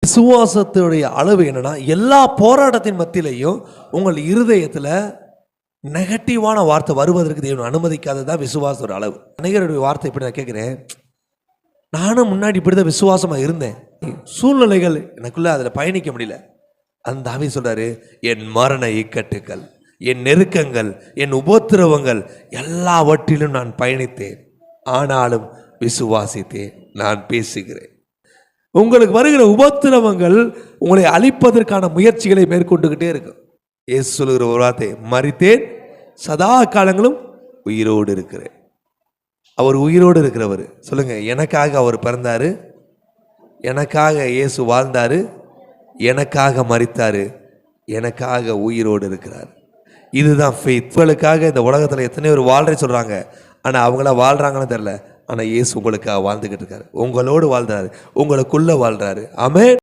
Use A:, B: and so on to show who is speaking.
A: விசுவாசத்துடைய அளவு என்னன்னா, எல்லா போராட்டத்தின் மத்தியிலையும் உங்கள் இருதயத்தில் நெகட்டிவான வார்த்தை வருவதற்கு தேவன் அனுமதிக்காததான் விசுவாசத்தோட அளவு. அநேகருடைய வார்த்தை இப்படி நான் கேட்குறேன், நானும் முன்னாடி இப்படிதான் விசுவாசமா இருந்தேன், சூழ்நிலைகள் எனக்குள்ள அதில் பயணிக்க முடியல. அந்த தாவீது சொல்றாரு, என் மரண இக்கட்டுகள், என் நெருக்கங்கள், என் உபத்திரவங்கள் எல்லாவற்றிலும் நான் பயணித்தேன், ஆனாலும் விசுவாசித்தேன், நான் பேசுகிறேன். உங்களுக்கு வருகிற உபத்திரவங்கள் உங்களை அழிப்பதற்கான முயற்சிகளை மேற்கொண்டுகிட்டே இருக்கும். இயேசு சொல்லுகிற ஒரு வார்த்தை, மரித்தேன், சதா காலங்களும் உயிரோடு இருக்கிறேன். அவர் உயிரோடு இருக்கிறவர். சொல்லுங்க, எனக்காக அவர் பிறந்தாரு, எனக்காக இயேசு வாழ்ந்தாரு, எனக்காக மரித்தாரு, எனக்காக உயிரோடு இருக்கிறார். இதுதான் ஃபெய்த். உங்களுக்காக இந்த உலகத்தில் எத்தனை பேர் வாழ்றே சொல்றாங்க, ஆனால் அவங்கள வாழ்றாங்கன்னு தெரியல. ஆனால் இயேசு உங்களுக்காக வாழ்ந்துகிட்டு இருக்காரு, உங்களோடு வாழ்றாரு, உங்களுக்குள்ள வாழ்றாரு. ஆமென்.